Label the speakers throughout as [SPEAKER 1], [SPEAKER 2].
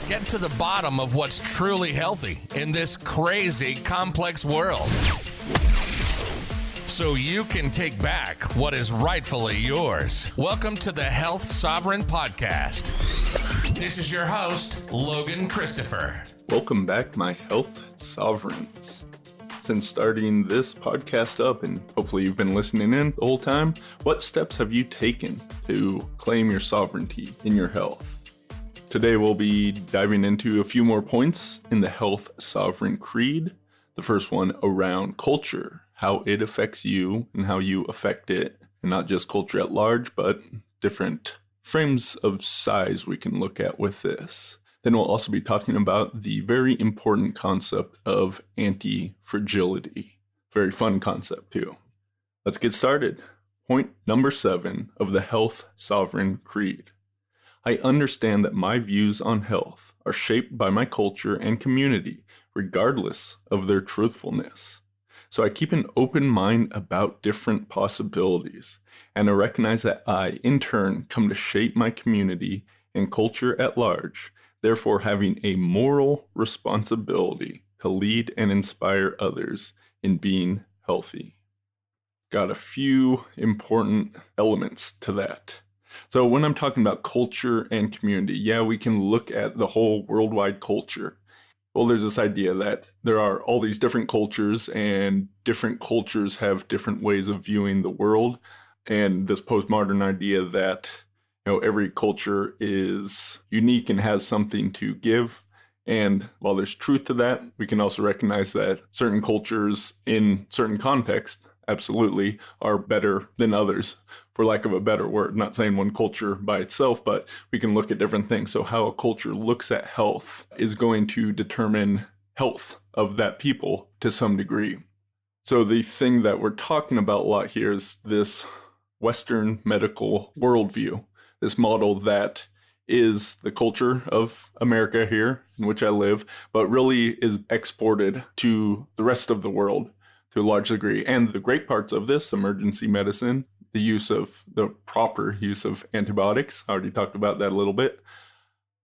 [SPEAKER 1] Get to the bottom of what's truly healthy in this crazy, complex world, so you can take back what is rightfully yours. Welcome to the Health Sovereign Podcast. This is your host, Logan Christopher.
[SPEAKER 2] Welcome back, my health sovereigns. Since starting this podcast up, and hopefully you've been listening in the whole time, what steps have you taken to claim your sovereignty in your health? Today we'll be diving into a few more points in the Health Sovereign Creed. The first one around culture, how it affects you and how you affect it, and not just culture at large, but different frames of size we can look at with this. Then we'll also be talking about the very important concept of anti-fragility. Very fun concept too. Let's get started. Point number 7 of the Health Sovereign Creed. I understand that my views on health are shaped by my culture and community, regardless of their truthfulness. So I keep an open mind about different possibilities, and I recognize that I, in turn, come to shape my community and culture at large, therefore having a moral responsibility to lead and inspire others in being healthy. Got a few important elements to that. So when I'm talking about culture and community, yeah, we can look at the whole worldwide culture. Well, there's this idea that there are all these different cultures, and different cultures have different ways of viewing the world. And this postmodern idea that, every culture is unique and has something to give. And while there's truth to that, we can also recognize that certain cultures in certain contexts absolutely are better than others, for lack of a better word. Not saying one culture by itself, but we can look at different things. So how a culture looks at health is going to determine health of that people to some degree. So the thing that we're talking about a lot here is this Western medical worldview, this model that is the culture of America here, in which I live, but really is exported to the rest of the world to a large degree. And the great parts of this, emergency medicine, the proper use of antibiotics, I already talked about that a little bit.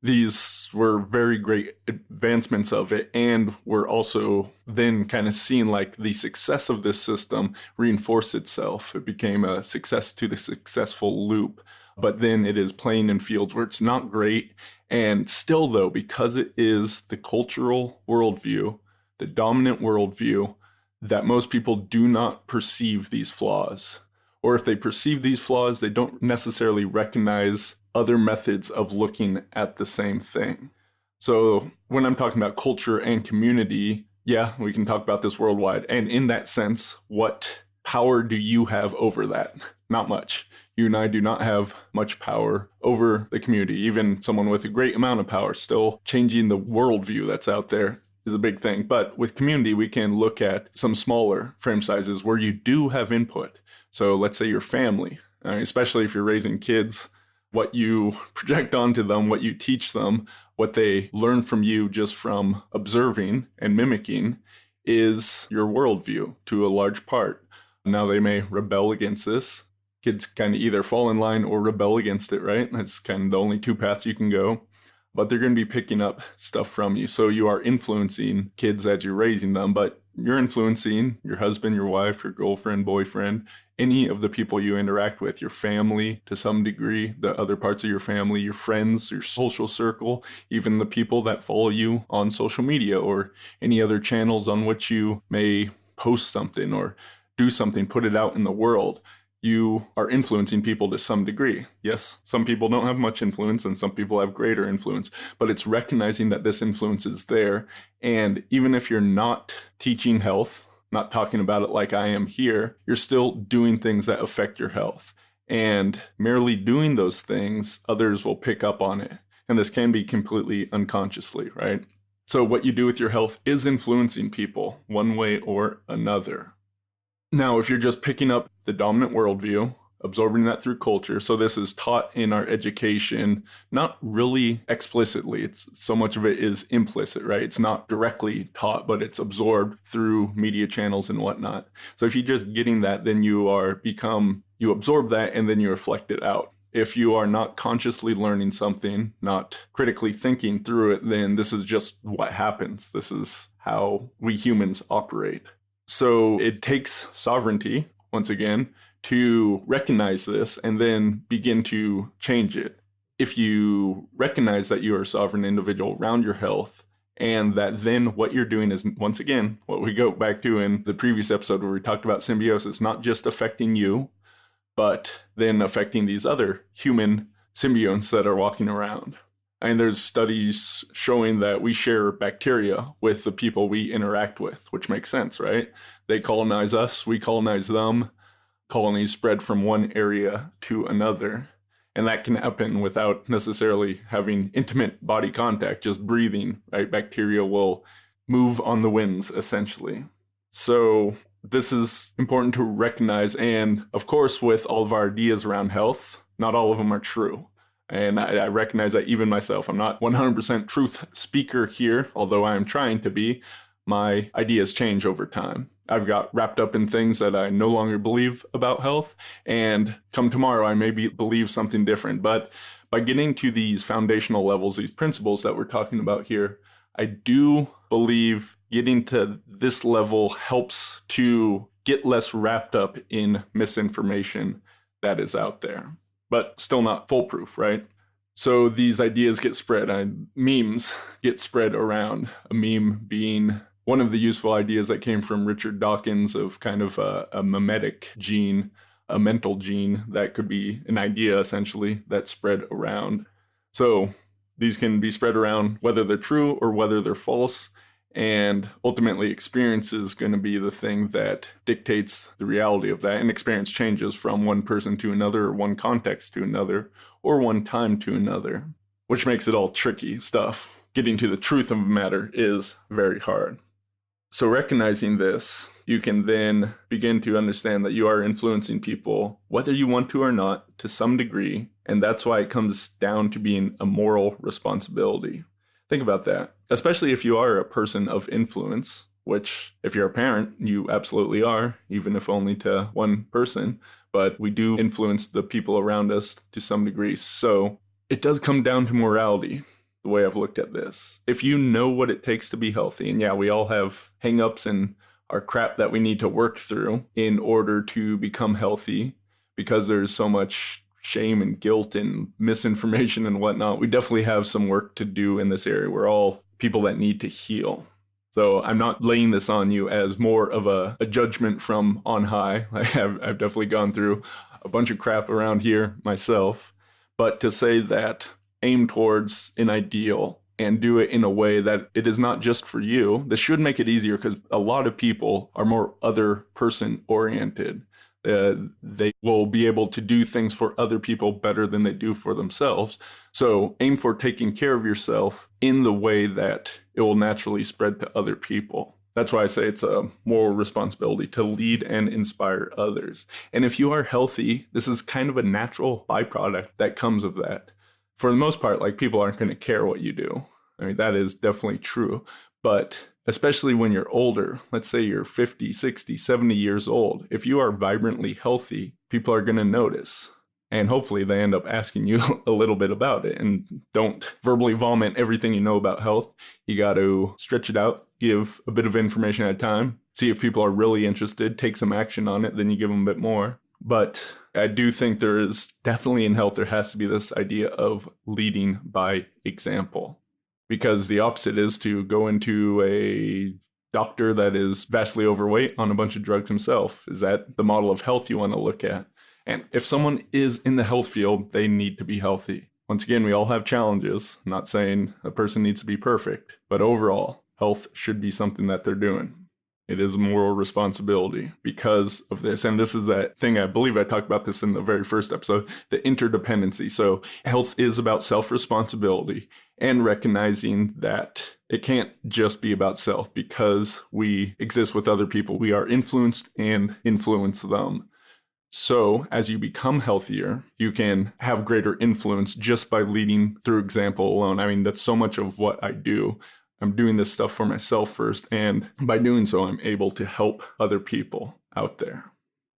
[SPEAKER 2] These were very great advancements of it, and were also then kind of seen like the success of this system reinforced itself. It became a success to the successful loop. But then it is playing in fields where it's not great. And still though, because it is the cultural worldview, the dominant worldview, that most people do not perceive these flaws. Or if they perceive these flaws, they don't necessarily recognize other methods of looking at the same thing. So when I'm talking about culture and community, yeah, we can talk about this worldwide. And in that sense, what power do you have over that? Not much. You and I do not have much power over the community. Even someone with a great amount of power, still changing the worldview that's out there is a big thing. But with community, we can look at some smaller frame sizes where you do have input. So let's say your family, especially if you're raising kids, what you project onto them, what you teach them, what they learn from you just from observing and mimicking is your worldview to a large part. Now they may rebel against this. Kids kind of either fall in line or rebel against it, right? That's kind of the only two paths you can go. But they're going to be picking up stuff from you. So you are influencing kids as you're raising them, but you're influencing your husband, your wife, your girlfriend, boyfriend, any of the people you interact with, your family to some degree, the other parts of your family, your friends, your social circle, even the people that follow you on social media or any other channels on which you may post something or do something, put it out in the world. You are influencing people to some degree. Yes, some people don't have much influence and some people have greater influence, but it's recognizing that this influence is there. And even if you're not teaching health, not talking about it like I am here, you're still doing things that affect your health. And merely doing those things, others will pick up on it. And this can be completely unconsciously, right? So what you do with your health is influencing people one way or another. Now, if you're just picking up the dominant worldview, absorbing that through culture, so this is taught in our education, not really explicitly. It's so much of it is implicit, right? It's not directly taught, but it's absorbed through media channels and whatnot. So if you're just getting that, then you absorb that and then you reflect it out. If you are not consciously learning something, not critically thinking through it, then this is just what happens. This is how we humans operate. So it takes sovereignty, once again, to recognize this and then begin to change it. If you recognize that you are a sovereign individual around your health, and that then what you're doing is, once again, what we go back to in the previous episode where we talked about symbiosis, not just affecting you, but then affecting these other human symbionts that are walking around. And there's studies showing that we share bacteria with the people we interact with, which makes sense, right? They colonize us, we colonize them. Colonies spread from one area to another. And that can happen without necessarily having intimate body contact, just breathing, right? Bacteria will move on the winds, essentially. So this is important to recognize. And of course, with all of our ideas around health, not all of them are true. And I recognize that even myself, I'm not 100% truth speaker here, although I am trying to be. My ideas change over time. I've got wrapped up in things that I no longer believe about health, and come tomorrow, I maybe believe something different. But by getting to these foundational levels, these principles that we're talking about here, I do believe getting to this level helps to get less wrapped up in misinformation that is out there, but still not foolproof, right? So these ideas get spread, memes get spread around, a meme being one of the useful ideas that came from Richard Dawkins of kind of a mimetic gene, a mental gene that could be an idea essentially that spread around. So these can be spread around whether they're true or whether they're false. And ultimately experience is going to be the thing that dictates the reality of that. And experience changes from one person to another, or one context to another, or one time to another, which makes it all tricky stuff. Getting to the truth of the matter is very hard. So recognizing this, you can then begin to understand that you are influencing people, whether you want to or not, to some degree. And that's why it comes down to being a moral responsibility. Think about that, especially if you are a person of influence, which if you're a parent, you absolutely are, even if only to one person. But we do influence the people around us to some degree. So it does come down to morality. The way I've looked at this. If you know what it takes to be healthy, and yeah, we all have hang-ups and our crap that we need to work through in order to become healthy, because there's so much shame and guilt and misinformation and whatnot, we definitely have some work to do in this area. We're all people that need to heal. So I'm not laying this on you as more of a judgment from on high. I've definitely gone through a bunch of crap around here myself, but to say that aim towards an ideal and do it in a way that it is not just for you. This should make it easier because a lot of people are more other person oriented. They will be able to do things for other people better than they do for themselves. So aim for taking care of yourself in the way that it will naturally spread to other people. That's why I say it's a moral responsibility to lead and inspire others. And if you are healthy, this is kind of a natural byproduct that comes of that. For the most part, like, people aren't going to care what you do. I mean, that is definitely true. But especially when you're older, let's say you're 50, 60, 70 years old, if you are vibrantly healthy, people are going to notice. And hopefully they end up asking you a little bit about it. And don't verbally vomit everything you know about health. You got to stretch it out, give a bit of information at a time, see if people are really interested, take some action on it, then you give them a bit more. But I do think there is definitely in health, there has to be this idea of leading by example, because the opposite is to go into a doctor that is vastly overweight on a bunch of drugs himself. Is that the model of health you want to look at? And if someone is in the health field, they need to be healthy. Once again, we all have challenges. I'm not saying a person needs to be perfect, but overall, health should be something that they're doing. It is a moral responsibility because of this. And this is that thing, I believe I talked about this in the very first episode, the interdependency. So health is about self-responsibility and recognizing that it can't just be about self because we exist with other people. We are influenced and influence them. So as you become healthier, you can have greater influence just by leading through example alone. I mean, that's so much of what I do. I'm doing this stuff for myself first, and by doing so, I'm able to help other people out there.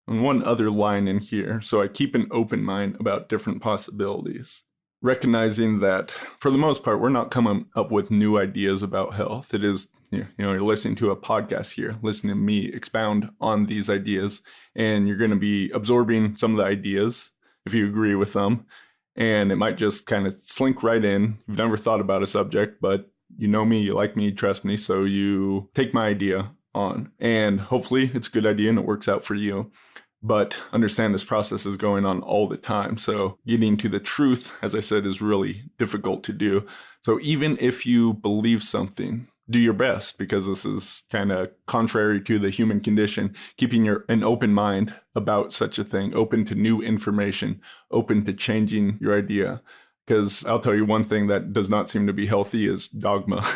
[SPEAKER 2] And one other line in here, so I keep an open mind about different possibilities. Recognizing that, for the most part, we're not coming up with new ideas about health. It is, you're listening to a podcast here, listening to me expound on these ideas, and you're going to be absorbing some of the ideas if you agree with them, and it might just kind of slink right in. You've never thought about a subject, but you know me, you like me, you trust me, so you take my idea on, and hopefully it's a good idea and it works out for you. But understand this process is going on all the time. So getting to the truth, as I said, is really difficult to do. So even if you believe something, do your best, because this is kind of contrary to the human condition, keeping an open mind about such a thing, open to new information, open to changing your idea. Because I'll tell you one thing that does not seem to be healthy is dogma.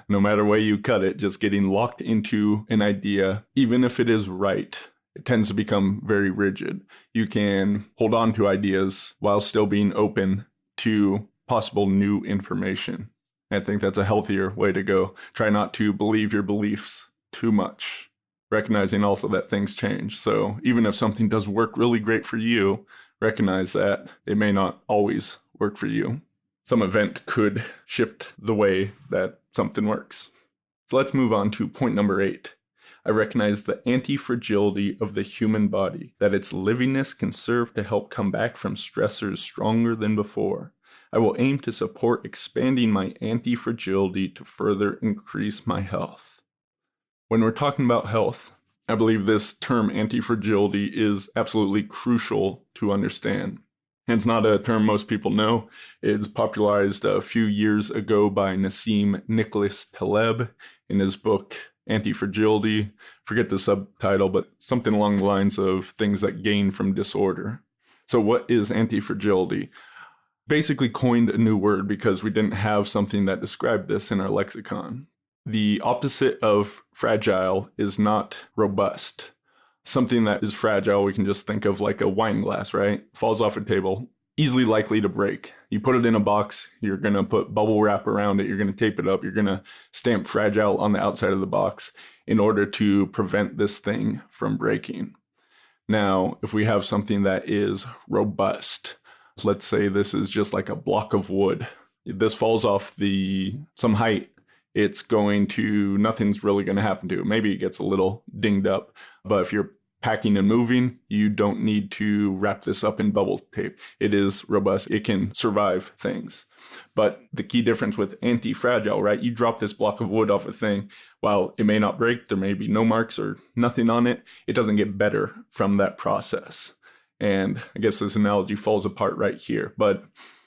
[SPEAKER 2] No matter way you cut it, just getting locked into an idea, even if it is right, it tends to become very rigid. You can hold on to ideas while still being open to possible new information. I think that's a healthier way to go. Try not to believe your beliefs too much, recognizing also that things change. So even if something does work really great for you, recognize that it may not always work for you. Some event could shift the way that something works. So let's move on to point number 8. I recognize the anti-fragility of the human body, that its livingness can serve to help come back from stressors stronger than before. I will aim to support expanding my anti-fragility to further increase my health. When we're talking about health, I believe this term anti-fragility is absolutely crucial to understand. It's not a term most people know. It's popularized a few years ago by Nassim Nicholas Taleb in his book Anti-Fragility. Forget the subtitle, but something along the lines of things that gain from disorder. So what is anti-fragility? Basically coined a new word because we didn't have something that described this in our lexicon. The opposite of fragile is not robust. Something that is fragile, we can just think of like a wine glass, right? Falls off a table, easily likely to break. You put it in a box, you're going to put bubble wrap around it, you're going to tape it up, you're going to stamp fragile on the outside of the box in order to prevent this thing from breaking. Now, if we have something that is robust, let's say this is just like a block of wood. This falls off some height. Nothing's really going to happen to it. Maybe it gets a little dinged up, but if you're packing and moving, you don't need to wrap this up in bubble tape. It is robust. It can survive things. But the key difference with anti-fragile, right? You drop this block of wood off a thing, while it may not break, there may be no marks or nothing on it, it doesn't get better from that process. And I guess this analogy falls apart right here. But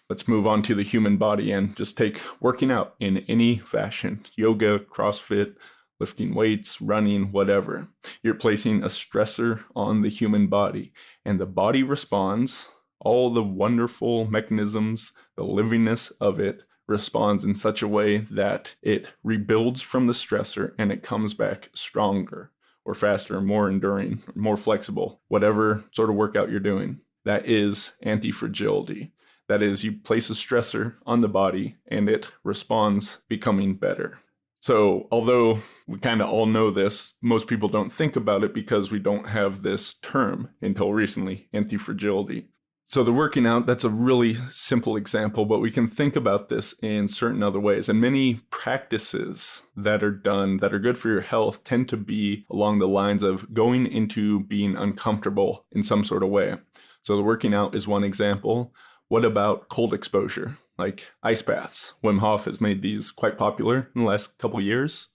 [SPEAKER 2] let's move on to the human body and just take working out in any fashion. Yoga, CrossFit, lifting weights, running, whatever. You're placing a stressor on the human body, and the body responds. All the wonderful mechanisms, the livingness of it responds in such a way that it rebuilds from the stressor and it comes back stronger or faster, more enduring, more flexible, whatever sort of workout you're doing. That is anti-fragility. That is, you place a stressor on the body and it responds, becoming better. So although we kind of all know this, most people don't think about it because we don't have this term until recently, anti-fragility. So the working out, that's a really simple example, but we can think about this in certain other ways. And many practices that are done that are good for your health tend to be along the lines of going into being uncomfortable in some sort of way. So the working out is one example. What about cold exposure, like ice baths? Wim Hof has made these quite popular in the last couple of years,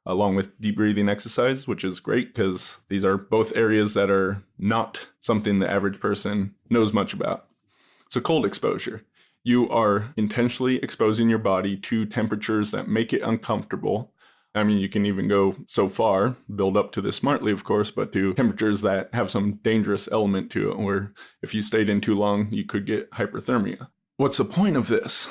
[SPEAKER 2] along with deep breathing exercise, which is great because these are both areas that are not something the average person knows much about. So cold exposure, you are intentionally exposing your body to temperatures that make it uncomfortable. I mean, you can even go so far, build up to this smartly, of course, but to temperatures that have some dangerous element to it, where if you stayed in too long, you could get hyperthermia. What's the point of this?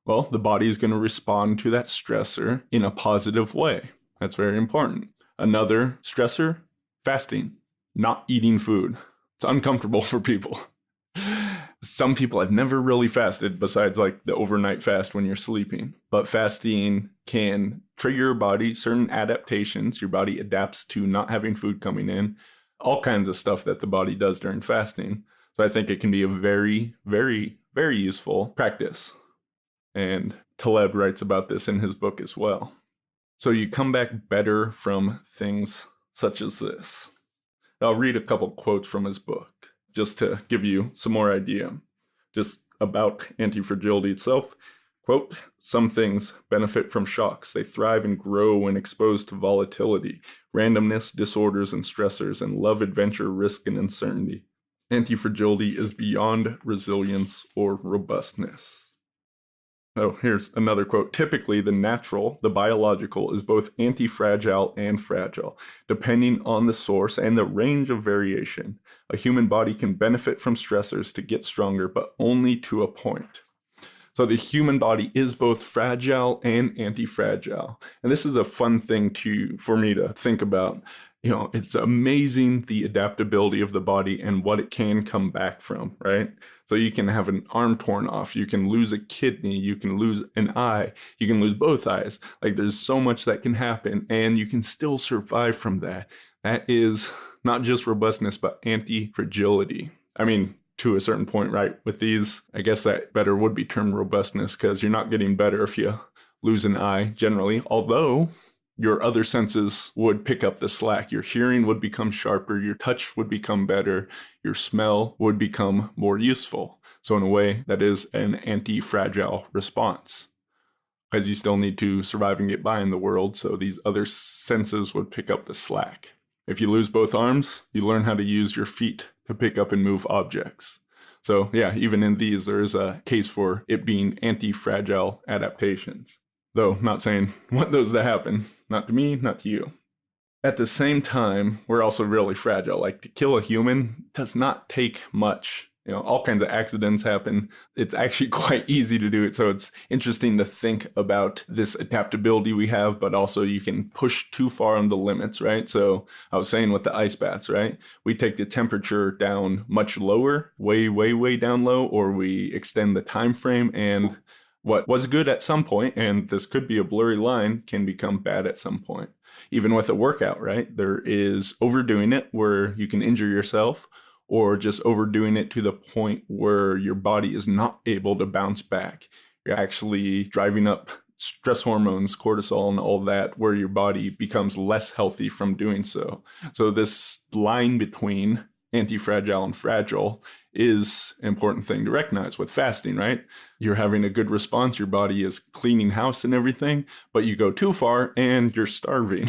[SPEAKER 2] Well, the body is going to respond to that stressor in a positive way. That's very important. Another stressor, fasting, not eating food. It's uncomfortable for people. Some people have never really fasted besides like the overnight fast when you're sleeping. But fasting can trigger your body certain adaptations. Your body adapts to not having food coming in. all kinds of stuff that the body does during fasting. So I think it can be a very, very, very useful practice. And Taleb writes about this in his book as well. So you come back better from things such as this. I'll read a couple quotes from his book just to give you some more idea. Just about anti-fragility itself. Quote, some things benefit from shocks. They thrive and grow when exposed to volatility, randomness, disorders, and stressors, and love adventure, risk, and uncertainty. Anti-fragility is beyond resilience or robustness. Oh, here's another quote. Typically, the natural, the biological, is both anti-fragile and fragile, depending on the source and the range of variation. A human body can benefit from stressors to get stronger, but only to a point. So the human body is both fragile and anti-fragile. And this is a fun thing for me to think about. It's amazing the adaptability of the body and what it can come back from, right? So you can have an arm torn off, you can lose a kidney, you can lose an eye, you can lose both eyes. Like there's so much that can happen and you can still survive from that. That is not just robustness, but anti-fragility. I mean, to a certain point, right? With these, I guess that better would be termed robustness because you're not getting better if you lose an eye generally, although your other senses would pick up the slack. Your hearing would become sharper, your touch would become better, your smell would become more useful. So in a way, that is an anti-fragile response because you still need to survive and get by in the world. So these other senses would pick up the slack. If you lose both arms, you learn how to use your feet to pick up and move objects. So yeah, even in these, there is a case for it being anti-fragile adaptations. Though not saying want those to happen, not to me, not to you. At the same time, we're also really fragile. Like to kill a human does not take much. All kinds of accidents happen. It's actually quite easy to do it. So it's interesting to think about this adaptability we have, but also you can push too far on the limits, right? So I was saying with the ice baths, right? We take the temperature down much lower, way, way, way down low, or we extend the time frame, and what was good at some point, and this could be a blurry line, can become bad at some point. Even with a workout, right? There is overdoing it where you can injure yourself, or just overdoing it to the point where your body is not able to bounce back. You're actually driving up stress hormones, cortisol, and all that, where your body becomes less healthy from doing so. So this line between anti-fragile and fragile is an important thing to recognize with fasting, right? You're having a good response, your body is cleaning house and everything, but you go too far and you're starving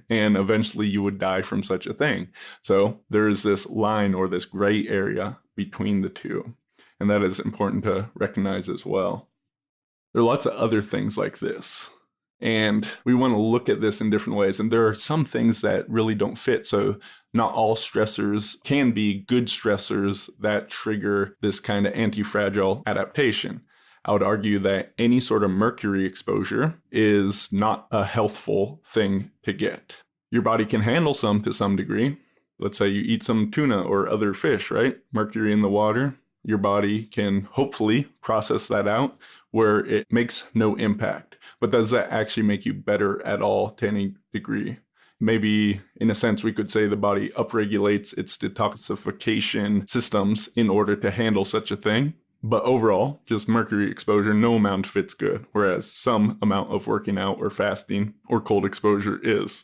[SPEAKER 2] and eventually you would die from such a thing. So there is this line or this gray area between the two, and that is important to recognize as well. There are lots of other things like this, and we want to look at this in different ways. And there are some things that really don't fit. So not all stressors can be good stressors that trigger this kind of anti-fragile adaptation. I would argue that any sort of mercury exposure is not a healthful thing to get. Your body can handle some to some degree. Let's say you eat some tuna or other fish, right? Mercury in the water. Your body can hopefully process that out where it makes no impact. But does that actually make you better at all to any degree? Maybe, in a sense, we could say the body upregulates its detoxification systems in order to handle such a thing. But overall, just mercury exposure, no amount fits good, whereas some amount of working out or fasting or cold exposure is.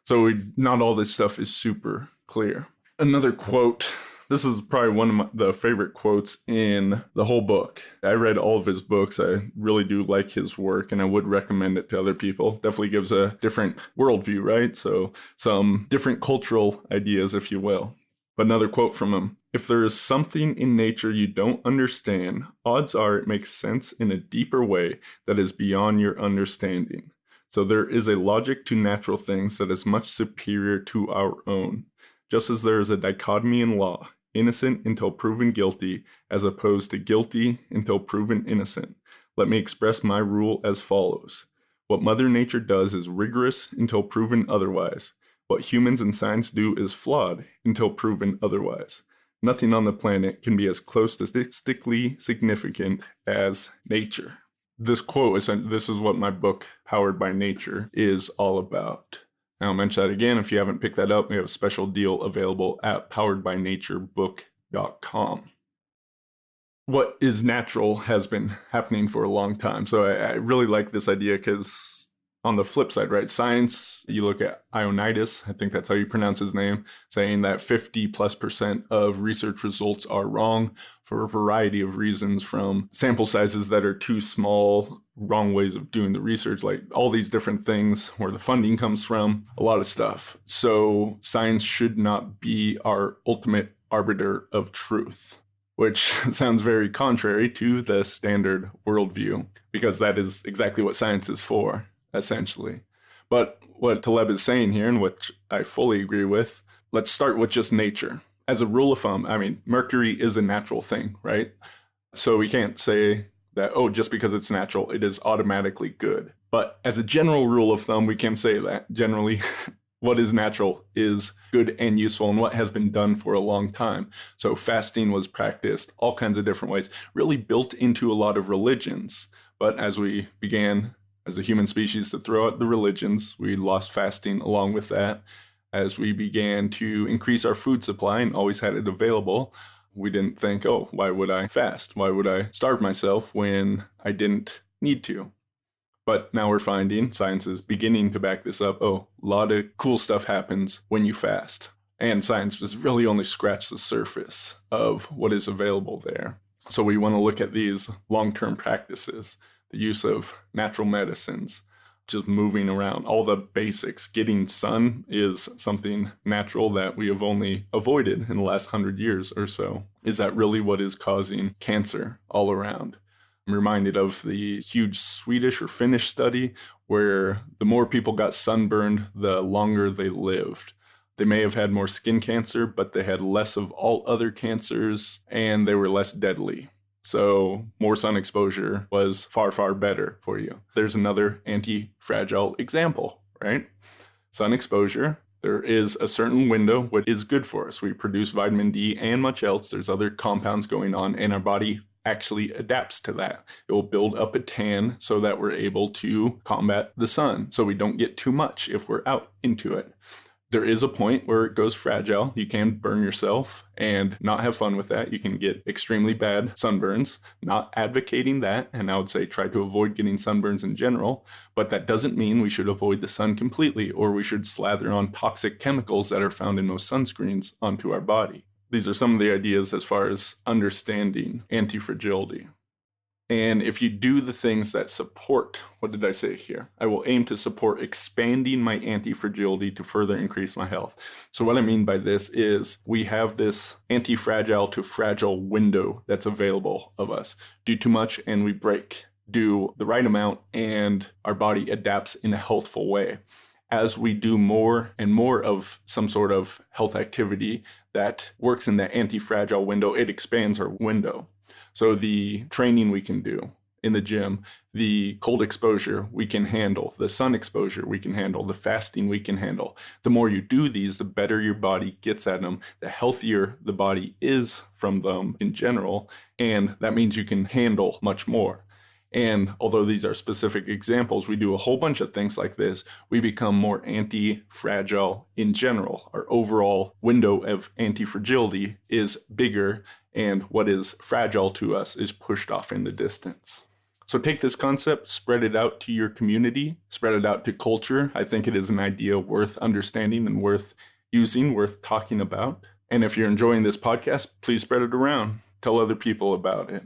[SPEAKER 2] So not all this stuff is super clear. Another quote. This is probably one of the favorite quotes in the whole book. I read all of his books. I really do like his work, and I would recommend it to other people. Definitely gives a different worldview, right? So some different cultural ideas, if you will. But another quote from him. If there is something in nature you don't understand, odds are it makes sense in a deeper way that is beyond your understanding. So there is a logic to natural things that is much superior to our own. Just as there is a dichotomy in law, innocent until proven guilty, as opposed to guilty until proven innocent. Let me express my rule as follows. What Mother Nature does is rigorous until proven otherwise. What humans and science do is flawed until proven otherwise. Nothing on the planet can be as close to statistically significant as nature. This quote, this is what my book, Powered by Nature, is all about. I'll mention that again. If you haven't picked that up, we have a special deal available at poweredbynaturebbook.com. What is natural has been happening for a long time. So I really like this idea because on the flip side, right, science, you look at Ioannidis, I think that's how you pronounce his name, saying that 50+% of research results are wrong for a variety of reasons, from sample sizes that are too small, wrong ways of doing the research, like all these different things, where the funding comes from, a lot of stuff. So science should not be our ultimate arbiter of truth, which sounds very contrary to the standard worldview, because that is exactly what science is for, essentially. But what Taleb is saying here, and which I fully agree with, let's start with just nature. As a rule of thumb, I mean, mercury is a natural thing, right? So we can't say that, oh, just because it's natural, it is automatically good. But as a general rule of thumb, we can say that generally what is natural is good and useful and what has been done for a long time. So fasting was practiced all kinds of different ways, really built into a lot of religions. But as we began as a human species to throw out the religions, we lost fasting along with that. As we began to increase our food supply and always had it available, we didn't think, oh, why would I fast? Why would I starve myself when I didn't need to? But now we're finding, science is beginning to back this up, oh, a lot of cool stuff happens when you fast. And science has really only scratched the surface of what is available there. So we want to look at these long-term practices, the use of natural medicines, just moving around, all the basics. Getting sun is something natural that we have only avoided in the last 100 years or so. Is that really what is causing cancer all around? I'm reminded of the huge Swedish or Finnish study where the more people got sunburned, the longer they lived. They may have had more skin cancer, but they had less of all other cancers and they were less deadly. So more sun exposure was far, far better for you. There's another anti-fragile example, right? Sun exposure, there is a certain window what is good for us. We produce vitamin D and much else. There's other compounds going on and our body actually adapts to that. It will build up a tan so that we're able to combat the sun, so we don't get too much if we're out into it. There is a point where it goes fragile. You can burn yourself and not have fun with that. You can get extremely bad sunburns. Not advocating that, and I would say try to avoid getting sunburns in general, but that doesn't mean we should avoid the sun completely or we should slather on toxic chemicals that are found in most sunscreens onto our body. These are some of the ideas as far as understanding anti-fragility. And if you do the things that support, what did I say here? I will aim to support expanding my anti-fragility to further increase my health. So what I mean by this is we have this anti-fragile to fragile window that's available of us. Do too much and we break. Do the right amount and our body adapts in a healthful way. As we do more and more of some sort of health activity that works in that anti-fragile window, it expands our window. So the training we can do in the gym, the cold exposure we can handle, the sun exposure we can handle, the fasting we can handle. The more you do these, the better your body gets at them, the healthier the body is from them in general, and that means you can handle much more. And although these are specific examples, we do a whole bunch of things like this, we become more anti-fragile in general. Our overall window of anti-fragility is bigger, and what is fragile to us is pushed off in the distance. So take this concept, spread it out to your community, spread it out to culture. I think it is an idea worth understanding and worth using, worth talking about. And if you're enjoying this podcast, please spread it around. Tell other people about it.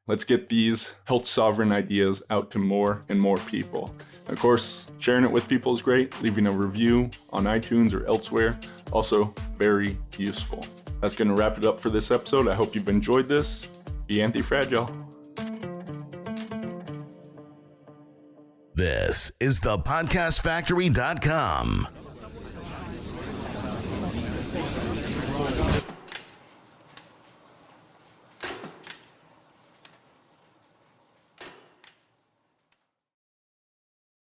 [SPEAKER 2] Let's get these health sovereign ideas out to more and more people. Of course, sharing it with people is great. Leaving a review on iTunes or elsewhere, also very useful. That's going to wrap it up for this episode. I hope you've enjoyed this. Be anti-fragile.
[SPEAKER 3] This is thepodcastfactory.com.